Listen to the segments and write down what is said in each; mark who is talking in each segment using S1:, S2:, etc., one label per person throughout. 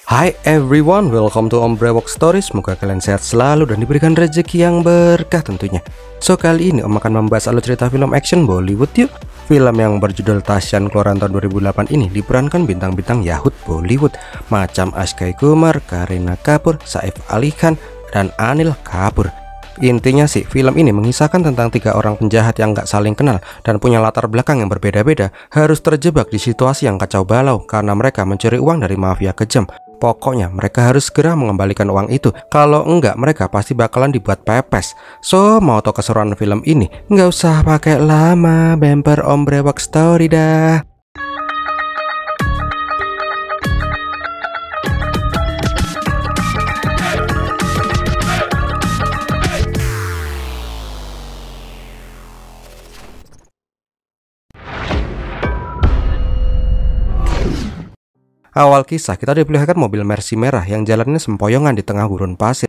S1: Hai everyone, welcome to Om Brewok Stories. Semoga kalian sehat selalu dan diberikan rezeki yang berkah tentunya. So kali ini Om akan membahas alur cerita film action Bollywood yuk. Film yang berjudul Tasyan keluaran tahun 2008 ini diperankan bintang-bintang Yahud Bollywood macam Akshay Kumar, Kareena Kapoor, Saif Ali Khan, dan Anil Kapoor. Intinya sih, film ini mengisahkan tentang 3 orang penjahat yang gak saling kenal dan punya latar belakang yang berbeda-beda harus terjebak di situasi yang kacau balau karena mereka mencuri uang dari mafia kejam. Pokoknya mereka harus segera mengembalikan uang itu, kalau enggak mereka pasti bakalan dibuat pepes. So, mau tau keseruan film ini? Nggak usah pakai lama, bemper Om Brewok Story dah. Awal kisah kita diperlihatkan mobil Mercy merah yang jalannya sempoyongan di tengah gurun pasir.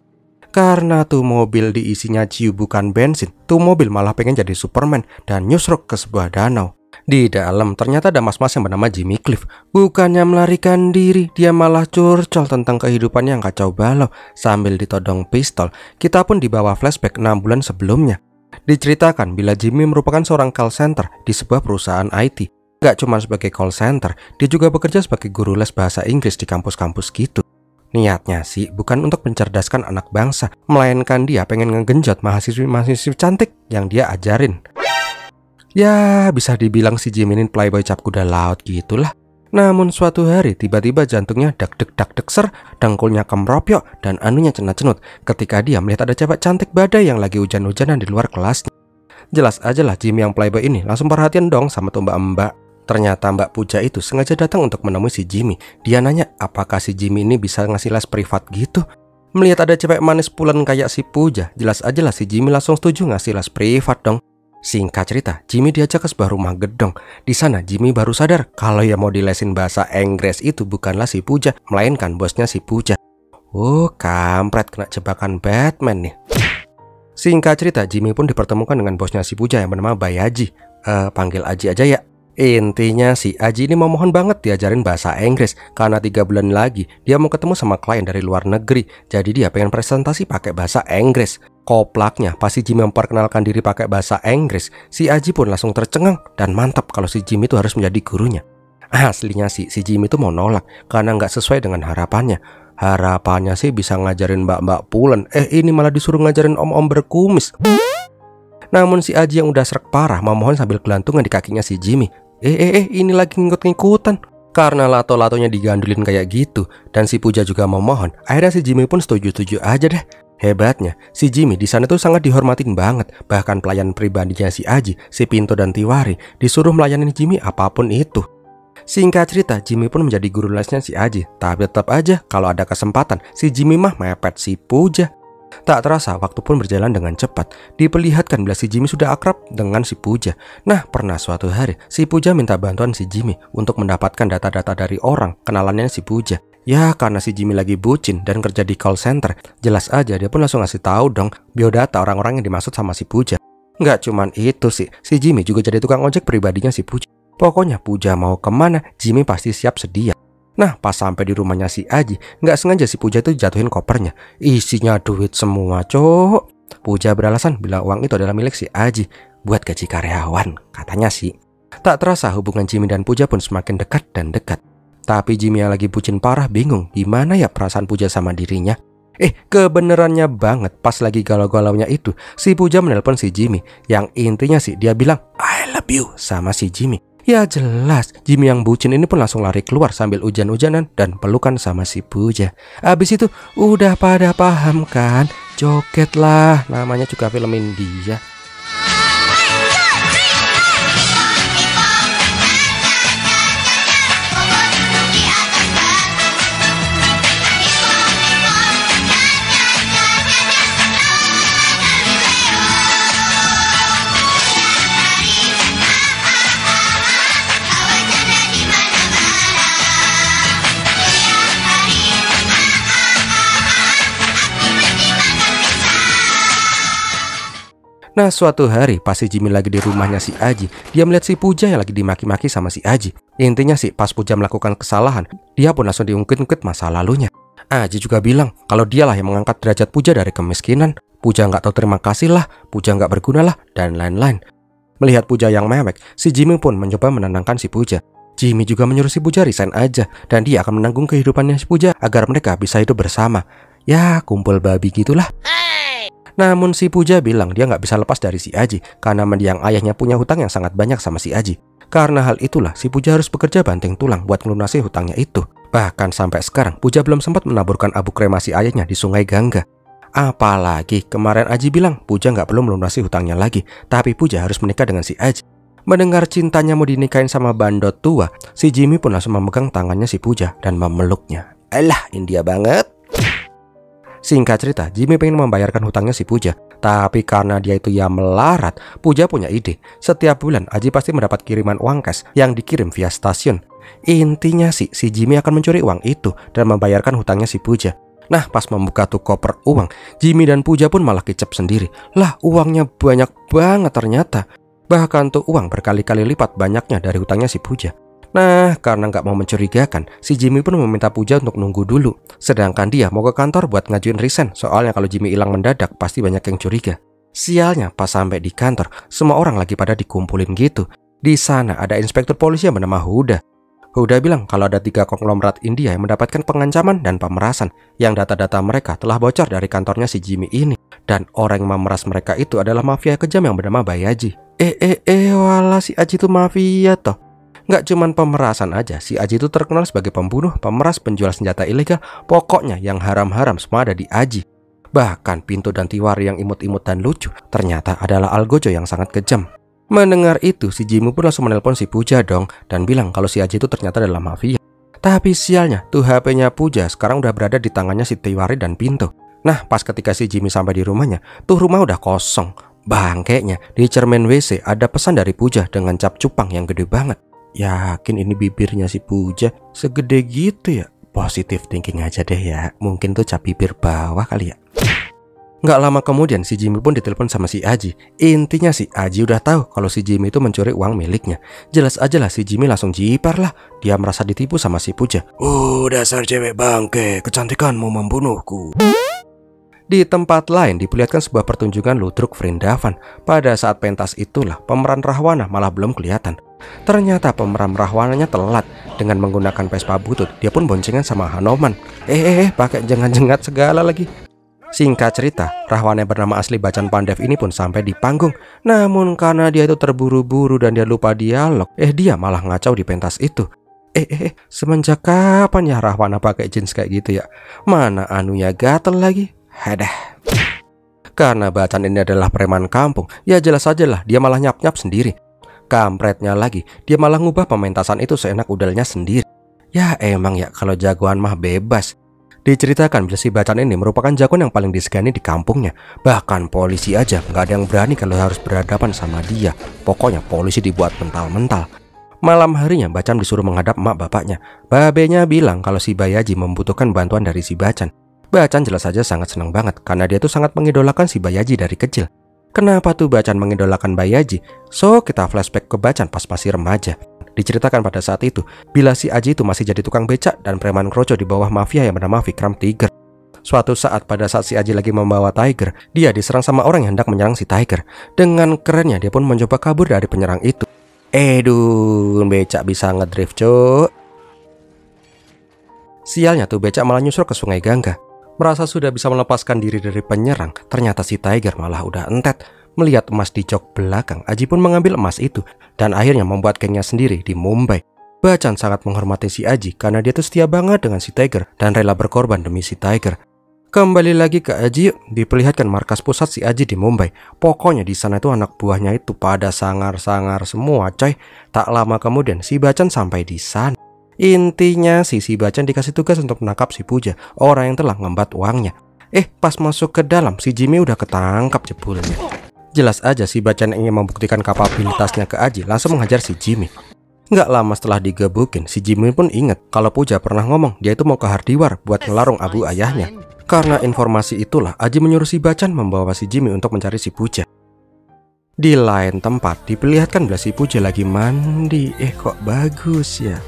S1: Karena tuh mobil diisinya ciu bukan bensin, tuh mobil malah pengen jadi Superman dan nyusruk ke sebuah danau. Di dalam ternyata ada mas-mas yang bernama Jimmy Cliff. Bukannya melarikan diri, dia malah curcol tentang kehidupannya yang kacau balau sambil ditodong pistol. Kita pun dibawa flashback 6 bulan sebelumnya. Diceritakan bila Jimmy merupakan seorang call center di sebuah perusahaan IT. Gak cuma sebagai call center, dia juga bekerja sebagai guru les bahasa Inggris di kampus-kampus gitu. Niatnya sih bukan untuk mencerdaskan anak bangsa, melainkan dia pengen ngegenjot mahasiswi-mahasiswi cantik yang dia ajarin. Ya, bisa dibilang si Jimmy ini playboy cap kuda laut gitulah. Namun suatu hari tiba-tiba jantungnya dak-dek ser, dengkulnya kemropyok, dan anunya cenat-cenut ketika dia melihat ada cewek cantik badai yang lagi hujan-hujanan di luar kelasnya. Jelas aja lah Jimmy yang playboy ini langsung perhatian dong sama tuh mbak-mbak. Ternyata Mbak Puja itu sengaja datang untuk menemui si Jimmy. Dia nanya apakah si Jimmy ini bisa ngasih les privat gitu. Melihat ada cewek manis pulen kayak si Puja, jelas aja lah si Jimmy langsung setuju ngasih les privat dong. Singkat cerita, Jimmy diajak ke sebuah rumah gedong. Di sana Jimmy baru sadar kalau yang mau dilesin bahasa Inggris itu bukanlah si Puja, melainkan bosnya si Puja. Oh, kampret, kena jebakan Batman nih. Singkat cerita, Jimmy pun dipertemukan dengan bosnya si Puja yang bernama Bayaji. Panggil Aji aja ya. Intinya si Aji ini memohon banget diajarin bahasa Inggris karena 3 bulan lagi dia mau ketemu sama klien dari luar negeri. Jadi dia pengen presentasi pakai bahasa Inggris. Koplaknya pas si Jimmy memperkenalkan diri pakai bahasa Inggris, si Aji pun langsung tercengang dan mantap kalau si Jimmy itu harus menjadi gurunya. Aslinya sih si Jimmy itu mau nolak karena nggak sesuai dengan harapannya. Harapannya sih bisa ngajarin mbak-mbak pulen, ini malah disuruh ngajarin om-om berkumis. Namun si Aji yang udah srek parah memohon sambil gelantungan di kakinya si Jimmy. Ini lagi ngikut-ngikutan. Karena lato-latonya digandulin kayak gitu dan si Puja juga memohon, akhirnya si Jimmy pun setuju-setuju aja deh. Hebatnya, si Jimmy di sana tuh sangat dihormatin banget. Bahkan pelayan pribadinya si Aji, si Pinto dan Tiwari disuruh melayani Jimmy apapun itu. Singkat cerita, Jimmy pun menjadi guru lesnya si Aji. Tapi tetap aja kalau ada kesempatan, si Jimmy mah mepet si Puja. Tak terasa waktu pun berjalan dengan cepat. Diperlihatkan bila si Jimmy sudah akrab dengan si Puja. Nah, pernah suatu hari si Puja minta bantuan si Jimmy untuk mendapatkan data-data dari orang kenalannya si Puja. Ya, karena si Jimmy lagi bucin dan kerja di call center, jelas aja dia pun langsung ngasih tahu dong biodata orang-orang yang dimaksud sama si Puja. Nggak cuman itu sih, si Jimmy juga jadi tukang ojek pribadinya si Puja. Pokoknya Puja mau kemana, Jimmy pasti siap sedia. Nah, pas sampai di rumahnya si Aji, nggak sengaja si Puja itu jatuhin kopernya. Isinya duit semua, cok. Puja beralasan bila uang itu adalah milik si Aji buat gaji karyawan, katanya sih. Tak terasa hubungan Jimmy dan Puja pun semakin dekat dan dekat. Tapi Jimmy yang lagi bucin parah bingung gimana ya perasaan Puja sama dirinya. Kebenerannya banget pas lagi galau-galaunya itu, si Puja menelpon si Jimmy. Yang intinya sih dia bilang I love you sama si Jimmy. Ya jelas, Jimmy yang bucin ini pun langsung lari keluar sambil hujan-hujanan dan pelukan sama si Puja. Abis itu udah pada paham kan? Joget lah, namanya juga film India. Nah, suatu hari pas si Jimmy lagi di rumahnya si Aji, dia melihat si Puja yang lagi dimaki-maki sama si Aji. Intinya sih pas Puja melakukan kesalahan, dia pun langsung diungkit-ungkit masa lalunya. Aji juga bilang kalau dialah yang mengangkat derajat Puja dari kemiskinan. Puja nggak tahu terima kasih lah, Puja nggak berguna lah, dan lain-lain. Melihat Puja yang mewek, si Jimmy pun mencoba menenangkan si Puja. Jimmy juga menyuruh si Puja resign aja, dan dia akan menanggung kehidupannya si Puja agar mereka bisa hidup bersama. Ya, kumpul babi gitulah. Namun si Puja bilang dia nggak bisa lepas dari si Aji karena mendiang ayahnya punya hutang yang sangat banyak sama si Aji. Karena hal itulah si Puja harus bekerja banting tulang buat melunasi hutangnya itu. Bahkan sampai sekarang Puja belum sempat menaburkan abu kremasi ayahnya di Sungai Gangga. Apalagi kemarin Aji bilang Puja nggak perlu melunasi hutangnya lagi, tapi Puja harus menikah dengan si Aji. Mendengar cintanya mau dinikahin sama bandot tua, si Jimmy pun langsung memegang tangannya si Puja dan memeluknya. Alah, India banget. Singkat cerita, Jimmy pengen membayarkan hutangnya si Puja. Tapi karena dia itu ya melarat, Puja punya ide. Setiap bulan Aji pasti mendapat kiriman uang cash yang dikirim via stasiun. Intinya sih, si Jimmy akan mencuri uang itu dan membayarkan hutangnya si Puja. Nah, pas membuka tuh koper uang, Jimmy dan Puja pun malah kicep sendiri. Lah, uangnya banyak banget ternyata. Bahkan tuh uang berkali-kali lipat banyaknya dari hutangnya si Puja. Nah, karena nggak mau mencurigakan, si Jimmy pun meminta Puja untuk nunggu dulu. Sedangkan dia mau ke kantor buat ngajuin resign, soalnya kalau Jimmy hilang mendadak pasti banyak yang curiga. Sialnya, pas sampai di kantor, semua orang lagi pada dikumpulin gitu. Di sana ada inspektur polisi yang bernama Huda. Huda bilang kalau ada 3 konglomerat India yang mendapatkan pengancaman dan pemerasan, yang data-data mereka telah bocor dari kantornya si Jimmy ini. Dan orang yang memeras mereka itu adalah mafia kejam yang bernama Bayaji. Wala si Aji itu mafia toh. Nggak cuman pemerasan aja, si Aji itu terkenal sebagai pembunuh, pemeras, penjual senjata ilegal. Pokoknya yang haram-haram semua ada di Aji. Bahkan Pintu dan Tiwari yang imut-imut dan lucu ternyata adalah Algojo yang sangat kejam. Mendengar itu, si Jimmy pun langsung menelpon si Puja dong dan bilang kalau si Aji itu ternyata adalah mafia. Tapi sialnya, tuh HP-nya Puja sekarang udah berada di tangannya si Tiwari dan Pintu. Nah, pas ketika si Jimmy sampai di rumahnya, tuh rumah udah kosong. Bangkeknya, di cermin WC ada pesan dari Puja dengan cap cupang yang gede banget. Yakin ini bibirnya si Puja segede gitu ya? Positive thinking aja deh ya. Mungkin tuh cap bibir bawah kali ya. Nggak lama kemudian si Jimmy pun ditelepon sama si Aji. Intinya si Aji udah tahu kalau si Jimmy itu mencuri uang miliknya. Jelas aja lah si Jimmy langsung jipar lah. Dia merasa ditipu sama si Puja. Dasar cewek bangke, kecantikanmu membunuhku. Di tempat lain diperlihatkan sebuah pertunjukan ludruk Vrindavan. Pada saat pentas itulah pemeran Rahwana malah belum kelihatan. Ternyata pemeran Rahwananya telat dengan menggunakan Vespa butut. Dia pun boncengan sama Hanoman. Pakai jengat-jengat segala lagi. Singkat cerita, Rahwana yang bernama asli Bacan Pandev ini pun sampai di panggung. Namun karena dia itu terburu-buru dan dia lupa dialog, dia malah ngacau di pentas itu. Semenjak kapan ya Rahwana pakai jeans kayak gitu ya? Mana anunya gatel lagi? Hadah. Karena Bacan ini adalah preman kampung, ya jelas aja lah dia malah nyap-nyap sendiri. Kampretnya lagi, dia malah ngubah pementasan itu seenak udalnya sendiri. Ya emang ya kalau jagoan mah bebas. Diceritakan bila si Bacan ini merupakan jagoan yang paling disegani di kampungnya. Bahkan polisi aja nggak ada yang berani kalau harus berhadapan sama dia. Pokoknya polisi dibuat mental-mental. Malam harinya Bacan disuruh menghadap emak bapaknya. Babenya bilang kalau si Bayaji membutuhkan bantuan dari si Bacan. Bacan jelas saja sangat senang banget karena dia tuh sangat mengidolakan si Bayaji dari kecil. Kenapa tuh Bacan mengidolakan Bayaji? So kita flashback ke Bacan pas masih remaja. Diceritakan pada saat itu, bila si Aji itu masih jadi tukang becak dan preman kroco di bawah mafia yang bernama Vikram Tiger. Suatu saat pada saat si Aji lagi membawa Tiger, dia diserang sama orang yang hendak menyerang si Tiger. Dengan kerennya dia pun mencoba kabur dari penyerang itu. Becak bisa ngedrift cuk. Sialnya tuh becak malah nyusul ke Sungai Gangga. Merasa sudah bisa melepaskan diri dari penyerang, ternyata si Tiger malah udah entet. Melihat emas di jok belakang, Aji pun mengambil emas itu dan akhirnya membuat gengnya sendiri di Mumbai. Bacan sangat menghormati si Aji karena dia tuh setia banget dengan si Tiger dan rela berkorban demi si Tiger. Kembali lagi ke Aji, diperlihatkan markas pusat si Aji di Mumbai. Pokoknya di sana itu anak buahnya itu pada sangar-sangar semua, coy. Tak lama kemudian si Bacan sampai di sana. Intinya si Bacan dikasih tugas untuk menangkap si Puja, orang yang telah ngembat uangnya. Pas masuk ke dalam, si Jimmy udah ketangkap jebulnya. Jelas aja si Bacan ingin membuktikan kapabilitasnya ke Aji, langsung menghajar si Jimmy. Nggak lama setelah digebukin, si Jimmy pun inget kalau Puja pernah ngomong dia itu mau ke Hardiwar buat ngelarung abu ayahnya. Karena informasi itulah, Aji menyuruh si Bacan membawa si Jimmy untuk mencari si Puja. Di lain tempat diperlihatkan bila si Puja lagi mandi. Kok bagus ya.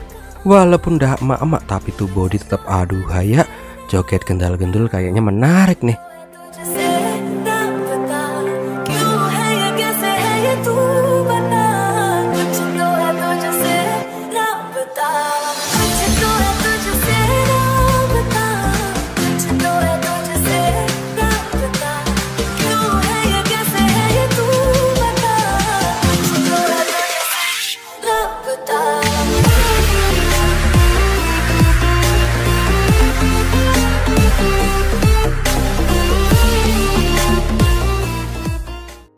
S1: Walaupun udah emak-emak tapi tuh body tetap aduh ya. Joget gendal-gendul kayaknya menarik nih.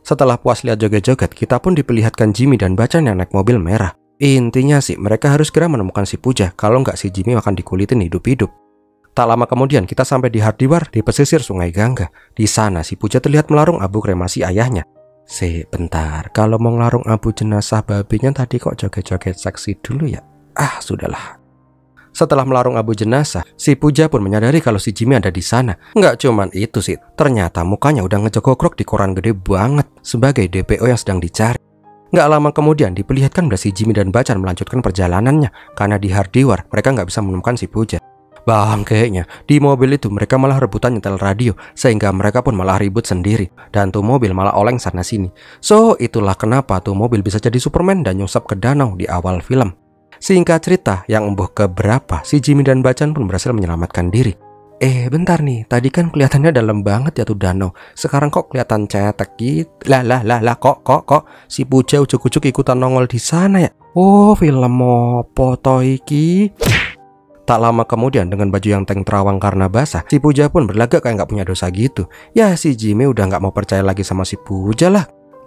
S1: Setelah puas lihat joget-joget, kita pun diperlihatkan Jimmy dan Bachchan yang naik mobil merah. Intinya sih, mereka harus segera menemukan si Puja, kalau nggak si Jimmy akan dikulitin hidup-hidup. Tak lama kemudian, kita sampai di Hardiwar di pesisir Sungai Gangga. Di sana, si Puja terlihat melarung abu kremasi ayahnya. Bentar, kalau mau ngelarung abu jenazah babinya tadi kok joget-joget seksi dulu ya? Sudahlah. Setelah melarung abu jenazah, si Puja pun menyadari kalau si Jimmy ada di sana. Nggak cuman itu sih, ternyata mukanya udah ngejogrok di koran gede banget sebagai DPO yang sedang dicari. Nggak lama kemudian diperlihatkan bahwa si Jimmy dan Bachchan melanjutkan perjalanannya karena di Hardiwar mereka nggak bisa menemukan si Puja. Bangkainya, di mobil itu mereka malah rebutan nyetel radio sehingga mereka pun malah ribut sendiri dan tuh mobil malah oleng sana sini. So itulah kenapa tuh mobil bisa jadi Superman dan nyusap ke danau di awal film. Singkat cerita, yang embuh keberapa, si Jimmy dan Bachchan pun berhasil menyelamatkan diri. Bentar nih, tadi kan kelihatannya dalam banget ya tuh danau. Sekarang kok kelihatan cetek gitu. Kok si Puja ujuk-ujuk ikutan nongol di sana ya? Oh, film opo to iki? Tak lama kemudian dengan baju yang tank terawang karena basah, si Puja pun berlagak kayak nggak punya dosa gitu. Ya si Jimmy udah nggak mau percaya lagi sama si Puja lah.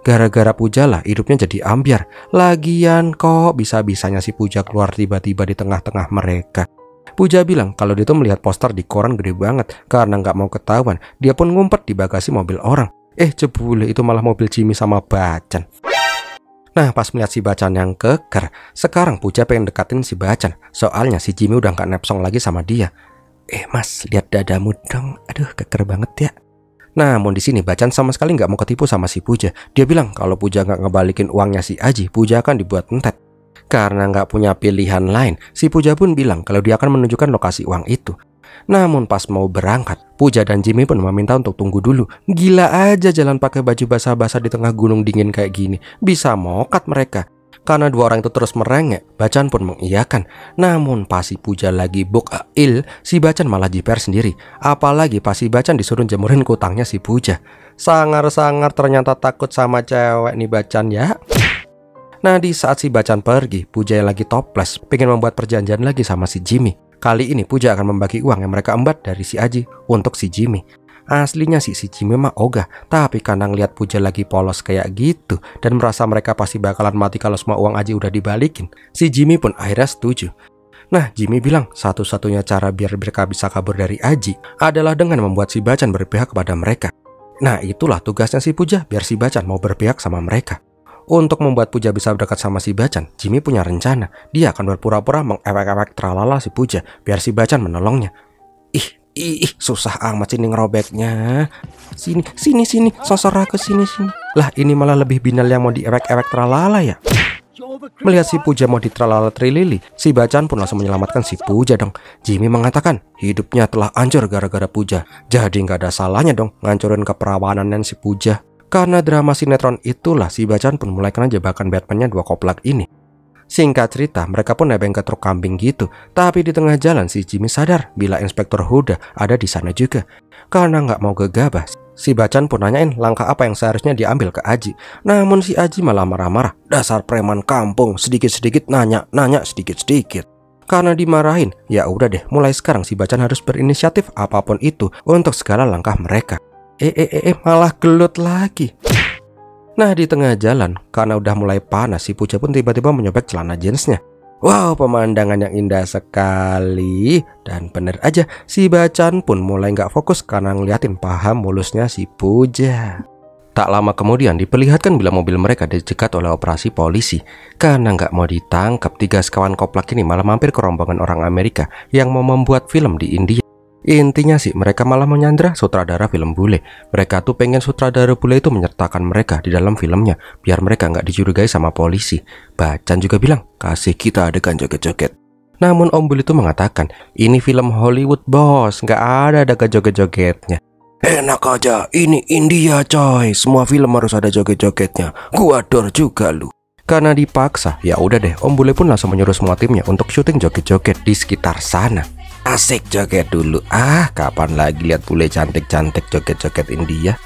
S1: Gara-gara Puja lah hidupnya jadi ambyar. Lagian kok bisa-bisanya si Puja keluar tiba-tiba di tengah-tengah mereka. Puja bilang kalau dia tuh melihat poster di koran gede banget. Karena nggak mau ketahuan, dia pun ngumpet di bagasi mobil orang. Jebule itu malah mobil Jimmy sama Bachchan. Nah pas melihat si Bachchan yang keker, sekarang Puja pengen dekatin si Bachchan. Soalnya si Jimmy udah nggak nepsong lagi sama dia. Mas, lihat dadamu dong. Aduh keker banget ya. Namun di sini Bachchan sama sekali nggak mau ketipu sama si Puja. Dia bilang kalau Puja nggak ngebalikin uangnya si Aji, Puja akan dibuat entet. Karena nggak punya pilihan lain, si Puja pun bilang kalau dia akan menunjukkan lokasi uang itu. Namun pas mau berangkat, Puja dan Jimmy pun meminta untuk tunggu dulu. Gila aja jalan pakai baju basah-basah di tengah gunung dingin kayak gini. Bisa mokat mereka. Karena dua orang itu terus merengek, Bachchan pun mengiyakan. Namun pas si Puja lagi bukail, si Bachchan malah jiper sendiri. Apalagi pas si Bachchan disuruh jemurin kutangnya si Puja. Sangar-sangar ternyata takut sama cewek nih Bachchan ya. Nah di saat si Bachchan pergi, Puja yang lagi toples pengen membuat perjanjian lagi sama si Jimmy. Kali ini Puja akan membagi uang yang mereka embat dari si Aji untuk si Jimmy. Aslinya sih si Jimmy mah ogah, tapi karena ngeliat Puja lagi polos kayak gitu dan merasa mereka pasti bakalan mati kalau semua uang Aji udah dibalikin, si Jimmy pun akhirnya setuju. Nah Jimmy bilang satu-satunya cara biar mereka bisa kabur dari Aji adalah dengan membuat si Bachchan berpihak kepada mereka. Nah itulah tugasnya si Puja biar si Bachchan mau berpihak sama mereka. Untuk membuat Puja bisa dekat sama si Bachchan, Jimmy punya rencana. Dia akan berpura-pura mengewek-ewek tralala si Puja biar si Bachchan menolongnya. Susah amat sini ngerobeknya. Sini, sosor ke sini. Lah ini malah lebih binal yang mau diewek-ewek tralala ya. Melihat si Puja mau ditralala trilili, si Bachchan pun langsung menyelamatkan si Puja dong. Jimmy mengatakan hidupnya telah hancur gara-gara Puja. Jadi nggak ada salahnya dong ngancurin keperawanan si Puja. Karena drama sinetron itulah si Bachchan pun mulai kena jebakan Batman-nya dua koplak ini. Singkat cerita, mereka pun nebeng ke truk kambing gitu. Tapi di tengah jalan si Jimmy sadar bila Inspektur Huda ada di sana juga. Karena nggak mau gegabah, si Bachchan pun nanyain langkah apa yang seharusnya diambil ke Aji. Namun si Aji malah marah-marah. Dasar preman kampung, sedikit-sedikit nanya sedikit-sedikit. Karena dimarahin, ya udah deh, mulai sekarang si Bachchan harus berinisiatif apapun itu untuk segala langkah mereka. Malah gelut lagi. Nah di tengah jalan, karena udah mulai panas, si Puja pun tiba-tiba menyobek celana jeansnya. Wow, pemandangan yang indah sekali. Dan bener aja, si Bachchan pun mulai gak fokus karena ngeliatin paha mulusnya si Puja. Tak lama kemudian diperlihatkan bila mobil mereka dicegat oleh operasi polisi. Karena gak mau ditangkap, tiga sekawan koplak ini malah mampir ke rombongan orang Amerika yang mau membuat film di India. Intinya sih mereka malah menyandra sutradara film bule. Mereka tuh pengen sutradara bule itu menyertakan mereka di dalam filmnya biar mereka nggak dicurigai sama polisi. Bacan juga bilang, kasih kita adegan joget-joget. Namun Om Bul itu mengatakan, ini film Hollywood bos, nggak ada adegan joget-jogetnya. Enak aja, ini India coy, semua film harus ada joget-jogetnya. Gua adore juga lu. Karena dipaksa, ya udah deh, Om Bule pun langsung menyuruh semua timnya untuk syuting joget-joget di sekitar sana. Asik joget dulu. Kapan lagi lihat bule cantik-cantik joget-joget India?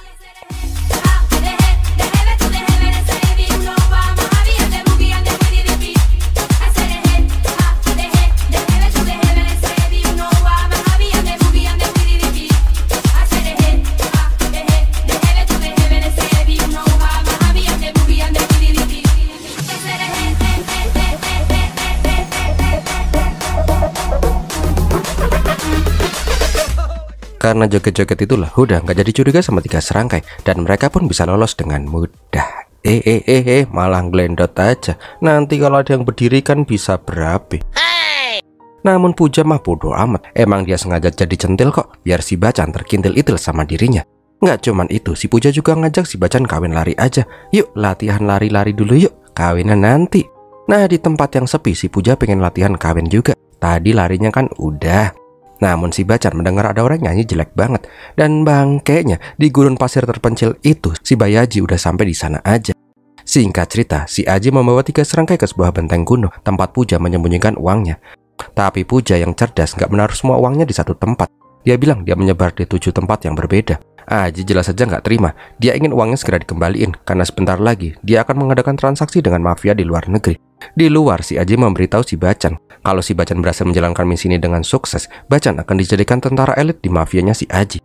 S1: Karena joget-joget itulah udah nggak jadi curiga sama 3 serangkai dan mereka pun bisa lolos dengan mudah. Malah ngelendot aja. Nanti kalau ada yang berdiri kan bisa berapi. Namun Puja mah bodo amat. Emang dia sengaja jadi centil kok biar si Bacan terkintil-itil sama dirinya. Nggak cuman itu, si Puja juga ngajak si Bacan kawin lari aja. Yuk latihan lari-lari dulu yuk, kawinan nanti. Nah di tempat yang sepi si Puja pengen latihan kawin juga. Tadi larinya kan udah. Namun si Bacan mendengar ada orang nyanyi jelek banget. Dan bangkainya di gurun pasir terpencil itu si Bayaji udah sampai di sana aja. Singkat cerita, si Aji membawa 3 serangkai ke sebuah benteng kuno tempat Puja menyembunyikan uangnya. Tapi Puja yang cerdas nggak menaruh semua uangnya di satu tempat. Dia bilang dia menyebar di 7 tempat yang berbeda. Aji jelas saja nggak terima. Dia ingin uangnya segera dikembaliin karena sebentar lagi dia akan mengadakan transaksi dengan mafia di luar negeri. Di luar, si Aji memberitahu si Bacan kalau si Bacan berhasil menjalankan misi ini dengan sukses, Bacan akan dijadikan tentara elit di mafianya si Aji.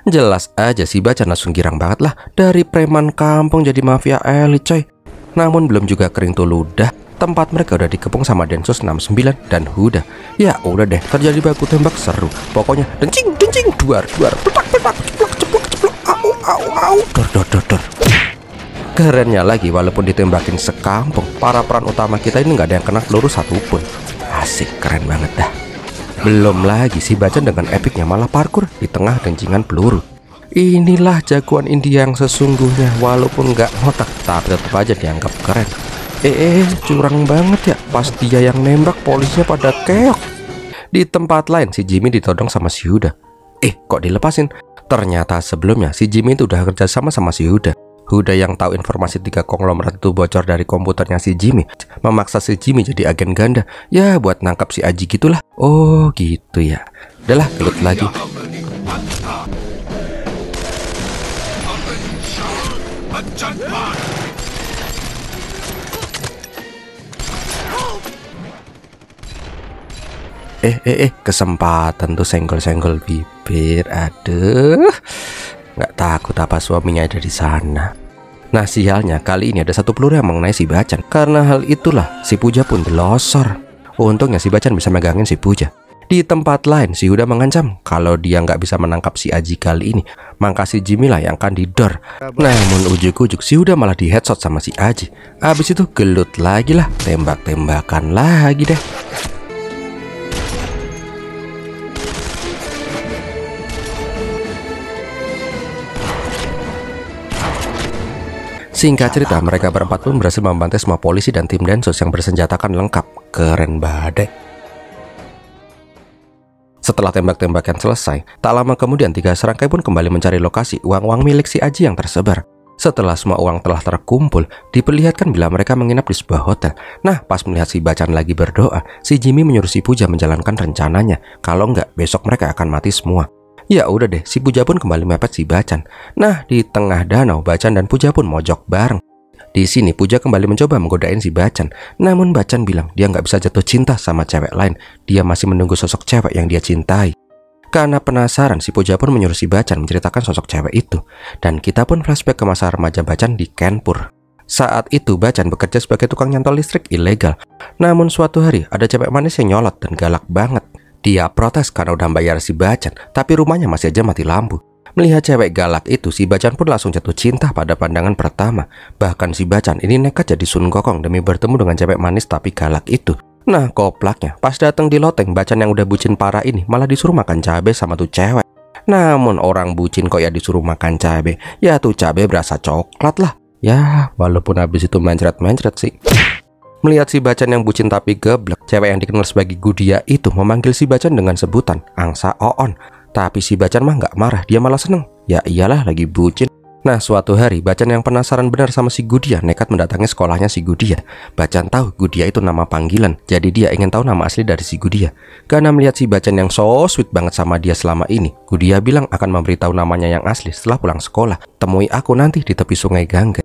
S1: Jelas aja si Bacan langsung girang banget lah, dari preman kampung jadi mafia elit coy. Namun belum juga kering tuh ludah, tempat mereka udah dikepung sama Densus 69 dan Huda. Ya udah deh, terjadi baku tembak seru. Pokoknya dencing, duar, petak, ceplok, au, dor. Kerennya lagi, walaupun ditembakin sekampung, para peran utama kita ini nggak ada yang kena peluru satupun. Asik, keren banget dah. Belum lagi si Bacan dengan epicnya malah parkur di tengah dencingan peluru. Inilah jagoan India yang sesungguhnya, walaupun nggak ngotak, tapi tetap aja dianggap keren. Curang banget ya, pas dia yang nembak polisinya pada keok. Di tempat lain si Jimmy ditodong sama si Huda. Kok dilepasin? Ternyata sebelumnya si Jimmy itu udah kerja sama si Huda. Huda yang tahu informasi 3 konglomerat itu bocor dari komputernya si Jimmy, memaksa si Jimmy jadi agen ganda. Ya buat nangkap si Aji gitulah. Oh gitu ya. Udahlah, gelut lagi. Kesempatan tuh senggol-senggol bibir. Aduh, nggak takut apa suaminya ada di sana. Nah sialnya, kali ini ada 1 peluru yang mengenai si Bacan. Karena hal itulah si Puja pun delosor. Untungnya si Bacan bisa megangin si Puja. Di tempat lain si Huda mengancam kalau dia nggak bisa menangkap si Aji kali ini, maka si Jimmy lah yang akan didor. Namun ujuk-ujuk si Huda malah di headshot sama si Aji. Abis itu gelut lagi lah, tembak-tembakan lagi deh. Singkat cerita, mereka berempat pun berhasil membantai semua polisi dan tim Densus yang bersenjatakan lengkap. Keren badai. Setelah tembak-tembakan selesai, tak lama kemudian 3 serangkai pun kembali mencari lokasi uang-uang milik si Aji yang tersebar. Setelah semua uang telah terkumpul, diperlihatkan bila mereka menginap di sebuah hotel. Nah, pas melihat si Bacan lagi berdoa, si Jimmy menyuruh si Puja menjalankan rencananya. Kalau nggak, besok mereka akan mati semua. Ya udah deh, si Puja pun kembali mepet si Bacan. Nah, di tengah danau, Bacan dan Puja pun mojok bareng. Di sini Puja kembali mencoba menggodain si Bacan. Namun Bacan bilang dia nggak bisa jatuh cinta sama cewek lain. Dia masih menunggu sosok cewek yang dia cintai. Karena penasaran, si Puja pun menyuruh si Bacan menceritakan sosok cewek itu. Dan kita pun flashback ke masa remaja Bacan di Kanpur. Saat itu Bacan bekerja sebagai tukang nyantol listrik ilegal. Namun suatu hari ada cewek manis yang nyolot dan galak banget. Dia protes karena udah bayar si Bacan, tapi rumahnya masih aja mati lampu. Melihat cewek galak itu, si Bacan pun langsung jatuh cinta pada pandangan pertama. Bahkan si Bacan ini nekat jadi Sun Gokong demi bertemu dengan cewek manis tapi galak itu. Nah koplaknya, pas datang di loteng, Bacan yang udah bucin parah ini malah disuruh makan cabe sama tuh cewek. Namun orang bucin kok ya disuruh makan cabe, ya tuh cabe berasa coklat lah. Ya walaupun habis itu mencret-mencret sih. Melihat si Bacan yang bucin tapi geblek, cewek yang dikenal sebagai Gudia itu memanggil si Bacan dengan sebutan Angsa Oon. Tapi si Bacan mah nggak marah, dia malah seneng. Ya iyalah lagi bucin. Nah suatu hari Bacan yang penasaran benar sama si Gudia nekat mendatangi sekolahnya si Gudia. Bacan tahu Gudia itu nama panggilan, jadi dia ingin tahu nama asli dari si Gudia. Karena melihat si Bacan yang so sweet banget sama dia selama ini, Gudia bilang akan memberitahu namanya yang asli setelah pulang sekolah. Temui aku nanti di tepi sungai Gangga.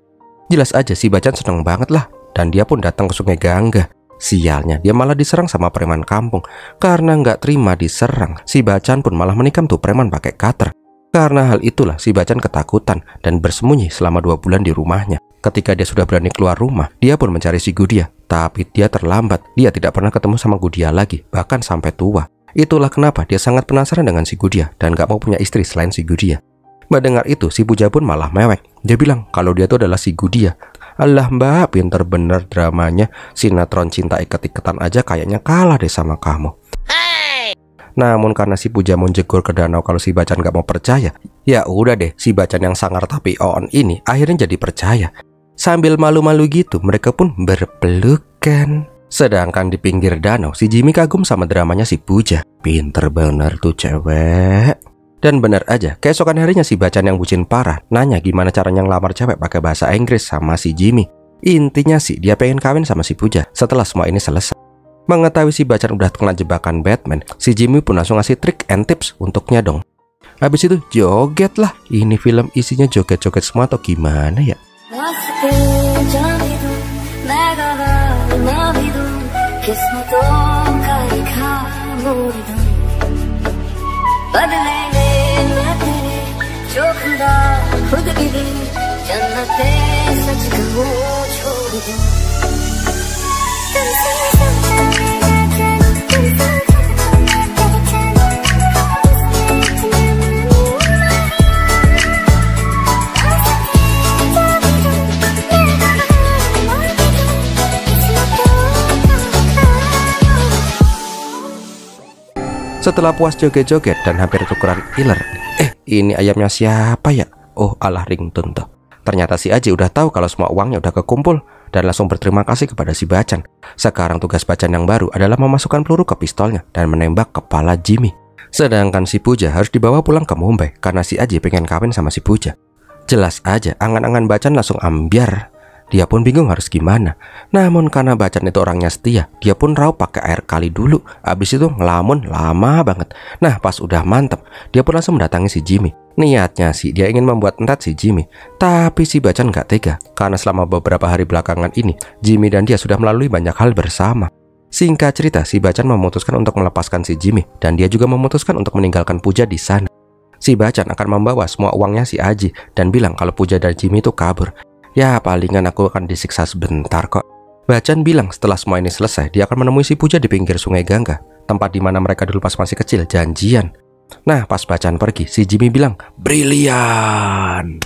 S1: Jelas aja si Bacan seneng banget lah, dan dia pun datang ke sungai Gangga. Sialnya dia malah diserang sama preman kampung. Karena nggak terima diserang, si Bacan pun malah menikam tuh preman pakai cutter. Karena hal itulah si Bacan ketakutan dan bersembunyi selama 2 bulan di rumahnya. Ketika dia sudah berani keluar rumah, dia pun mencari si Gudia. Tapi dia terlambat, dia tidak pernah ketemu sama Gudia lagi, bahkan sampai tua. Itulah kenapa dia sangat penasaran dengan si Gudia dan gak mau punya istri selain si Gudia. Mendengar itu, si Puja pun malah mewek. Dia bilang kalau dia itu adalah si Gudia. Alah mbak, pinter bener dramanya. Sinetron cinta iket-iketan aja kayaknya kalah deh sama kamu. Namun karena si Puja mau jegur ke danau kalau si Bacan gak mau percaya, ya udah deh, si Bacan yang sangar tapi on ini akhirnya jadi percaya. Sambil malu-malu gitu, mereka pun berpelukan. Sedangkan di pinggir danau, si Jimmy kagum sama dramanya si Puja. Pinter bener tuh cewek. Dan bener aja, keesokan harinya si Bacan yang bucin parah nanya gimana caranya ngelamar cewek pakai bahasa Inggris sama si Jimmy. Intinya sih dia pengen kawin sama si Puja setelah semua ini selesai. Mengetahui si Bacan udah kena jebakan Batman, si Jimmy pun langsung ngasih trik and tips untuknya dong. Habis itu joget lah. Ini film isinya joget-joget semua atau gimana ya? Setelah puas joget-joget dan hampir tukeran iler, ini ayamnya siapa ya? Oh alah ringtone tuh. Ternyata si Aji udah tahu kalau semua uangnya udah kekumpul dan langsung berterima kasih kepada si Bacan. Sekarang tugas Bacan yang baru adalah memasukkan peluru ke pistolnya dan menembak kepala Jimmy. Sedangkan si Puja harus dibawa pulang ke Mumbai karena si Aji pengen kawin sama si Puja. Jelas aja angan-angan Bacan langsung ambiar. Dia pun bingung harus gimana. Namun karena Bacan itu orangnya setia, dia pun raup pakai air kali dulu. Abis itu ngelamun lama banget. Nah pas udah mantep, dia pun langsung mendatangi si Jimmy. Niatnya sih dia ingin membuat entat si Jimmy. Tapi si Bacan gak tega. Karena selama beberapa hari belakangan ini, Jimmy dan dia sudah melalui banyak hal bersama. Singkat cerita, si Bacan memutuskan untuk melepaskan si Jimmy. Dan dia juga memutuskan untuk meninggalkan Puja di sana. Si Bacan akan membawa semua uangnya si Aji dan bilang kalau Puja dan Jimmy itu kabur. Ya palingan aku akan disiksa sebentar kok. Bacan bilang setelah semua ini selesai, dia akan menemui si Puja di pinggir sungai Gangga, tempat di mana mereka dulu pas masih kecil janjian. Nah pas Bacan pergi, si Jimmy bilang, brilian,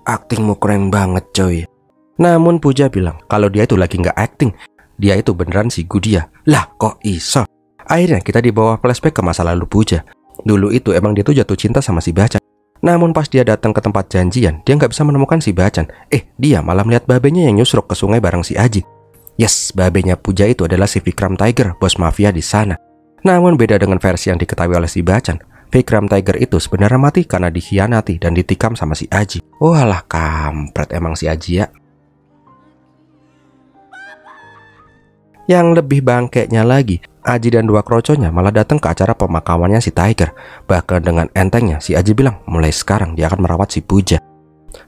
S1: aktingmu keren banget coy. Namun Puja bilang kalau dia itu lagi nggak acting, dia itu beneran si Gudia. Lah kok iso? Akhirnya kita dibawa flashback ke masa lalu Puja. Dulu itu emang dia tuh jatuh cinta sama si Bacan. Namun pas dia datang ke tempat janjian, dia nggak bisa menemukan si Bacan. Dia malah melihat babenya yang nyusruk ke sungai bareng si Aji. Yes, babenya Puja itu adalah si Vikram Tiger, bos mafia di sana. Namun beda dengan versi yang diketahui oleh si Bacan. Vikram Tiger itu sebenarnya mati karena dikhianati dan ditikam sama si Aji. Walah kampret emang si Aji ya. Yang lebih bangkeknya lagi, Aji dan dua kroconya malah datang ke acara pemakamannya si Tiger. Bahkan dengan entengnya si Aji bilang mulai sekarang dia akan merawat si Puja.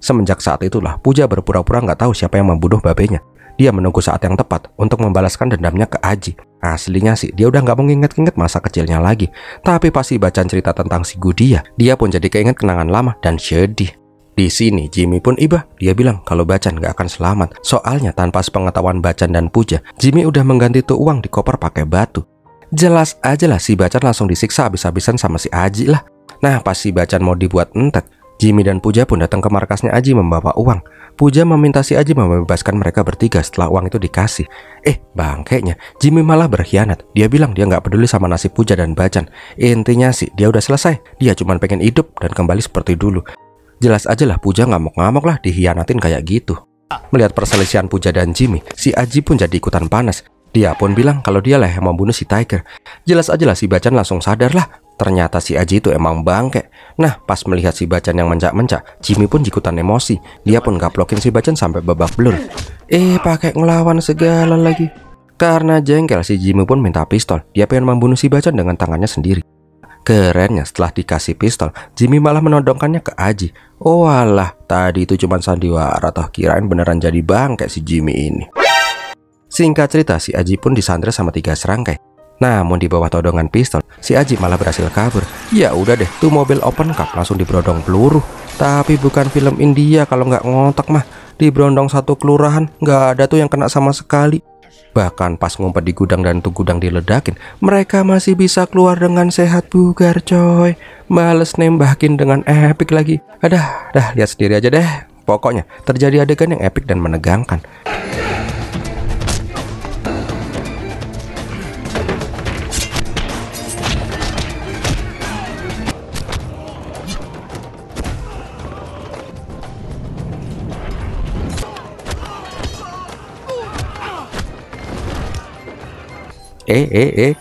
S1: Semenjak saat itulah Puja berpura-pura nggak tahu siapa yang membunuh babenya. Dia menunggu saat yang tepat untuk membalaskan dendamnya ke Aji. Aslinya sih dia udah nggak mau nginget-nginget masa kecilnya lagi. Tapi pasti Bacan cerita tentang si Gudia, dia pun jadi keinget kenangan lama dan sedih. Di sini Jimmy pun ibah. Dia bilang kalau Bacan gak akan selamat. Soalnya tanpa sepengetahuan Bacan dan Puja, Jimmy udah mengganti tuh uang di koper pakai batu. Jelas aja lah si Bacan langsung disiksa habis-habisan sama si Aji lah. Nah pas si Bacan mau dibuat entet, Jimmy dan Puja pun datang ke markasnya Aji membawa uang. Puja meminta si Aji membebaskan mereka bertiga setelah uang itu dikasih. Bangkainya, Jimmy malah berkhianat. Dia bilang dia nggak peduli sama nasib Puja dan Bacan. Intinya sih, dia udah selesai. Dia cuma pengen hidup dan kembali seperti dulu. Jelas aja lah Puja ngamuk-ngamuk lah dihianatin kayak gitu. Melihat perselisihan Puja dan Jimmy, si Aji pun jadi ikutan panas. Dia pun bilang kalau dia lah yang membunuh si Tiger. Jelas aja lah si Bacan langsung sadar lah. Ternyata si Aji itu emang bangke. Nah, pas melihat si Bacan yang mencak-mencak, Jimmy pun ikutan emosi. Dia pun gaplokin si Bacan sampai babak belur. Pakai ngelawan segala lagi. Karena jengkel, si Jimmy pun minta pistol. Dia pengen membunuh si Bacan dengan tangannya sendiri. Kerennya, setelah dikasih pistol, Jimmy malah menodongkannya ke Aji. Oh alah, tadi itu cuma sandiwara toh, kirain beneran jadi bangke si Jimmy ini. Singkat cerita, si Aji pun disandra sama 3 serangkai. Namun di bawah todongan pistol, si Aji malah berhasil kabur. Ya udah deh, tuh mobil open cup langsung diberondong peluru. Tapi bukan film India kalau nggak ngotak mah. Diberondong satu kelurahan, nggak ada tuh yang kena sama sekali. Bahkan pas ngumpet di gudang dan tuh gudang diledakin, mereka masih bisa keluar dengan sehat bugar coy. Males nembakin dengan epic lagi. Dah lihat sendiri aja deh. Pokoknya terjadi adegan yang epic dan menegangkan.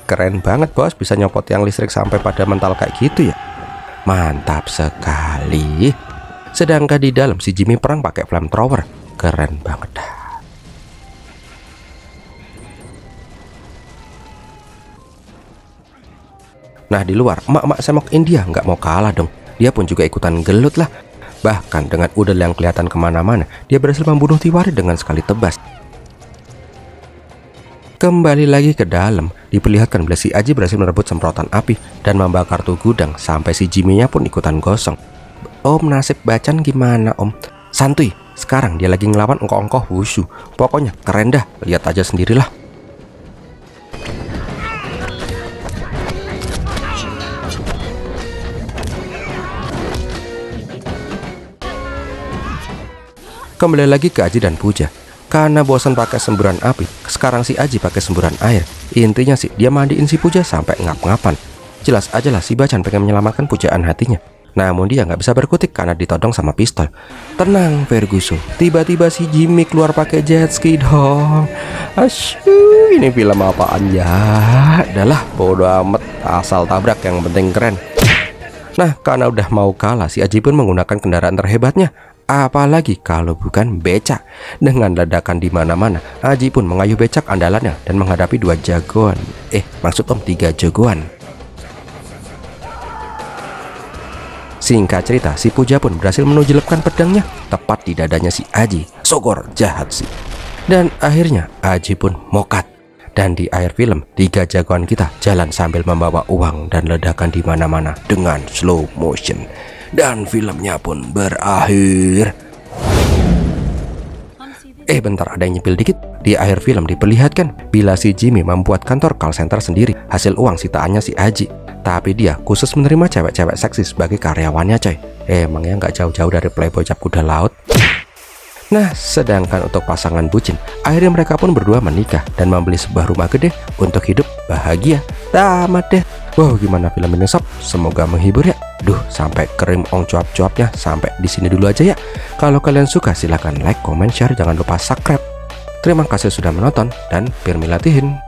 S1: Keren banget bos, bisa nyopot yang listrik sampai pada mental kayak gitu ya. Mantap sekali. Sedangkan di dalam si Jimmy perang pakai flamethrower. Keren banget dah. Nah di luar, emak-emak semok India nggak mau kalah dong. Dia pun juga ikutan gelut lah. Bahkan dengan udel yang kelihatan kemana-mana, dia berhasil membunuh Tiwari dengan sekali tebas. Kembali lagi ke dalam, diperlihatkan bila si Aji berhasil merebut semprotan api dan membakar tuh gudang sampai si Jimmy-nya pun ikutan gosong. Om, nasib Bacan gimana om? Santuy, sekarang dia lagi ngelawan engkoh-engkoh wushu. Pokoknya keren dah, lihat aja sendirilah. Kembali lagi ke Aji dan Puja. Karena bosan pakai semburan api, sekarang si Aji pakai semburan air. Intinya sih dia mandiin si Puja sampai ngap-ngapan. Jelas aja lah si Bacan pengen menyelamatkan pujaan hatinya. Namun dia nggak bisa berkutik karena ditodong sama pistol. Tenang Ferguson, tiba-tiba si Jimmy keluar pakai jet ski dong. Asyuh, ini film apaan ya? Adalah bodo amat, asal tabrak yang penting keren. Nah karena udah mau kalah, si Aji pun menggunakan kendaraan terhebatnya. Apalagi kalau bukan becak. Dengan ledakan di mana-mana, Aji pun mengayuh becak andalannya dan menghadapi 2 jagoan. Maksud om 3 jagoan. Singkat cerita, si Puja pun berhasil menunjukkan pedangnya tepat di dadanya si Aji. Sogor jahat sih. Dan akhirnya Aji pun mokat. Dan di akhir film, 3 jagoan kita jalan sambil membawa uang dan ledakan di mana-mana dengan slow motion. Dan filmnya pun berakhir. Bentar, ada yang nyepil dikit. Di akhir film diperlihatkan bila si Jimmy membuat kantor call center sendiri hasil uang sitaannya si Aji. Tapi dia khusus menerima cewek-cewek seksi sebagai karyawannya coy. Emangnya nggak jauh-jauh dari playboy cap kuda laut. Nah, sedangkan untuk pasangan bucin, akhirnya mereka pun berdua menikah dan membeli sebuah rumah gede untuk hidup bahagia. Tamat deh. Wow, gimana film ini sob? Semoga menghibur ya. Duh, sampai kering ong cuap-cuapnya. Sampai di sini dulu aja ya. Kalau kalian suka silahkan like, comment, share, jangan lupa subscribe. Terima kasih sudah menonton dan Pirmi Latihin.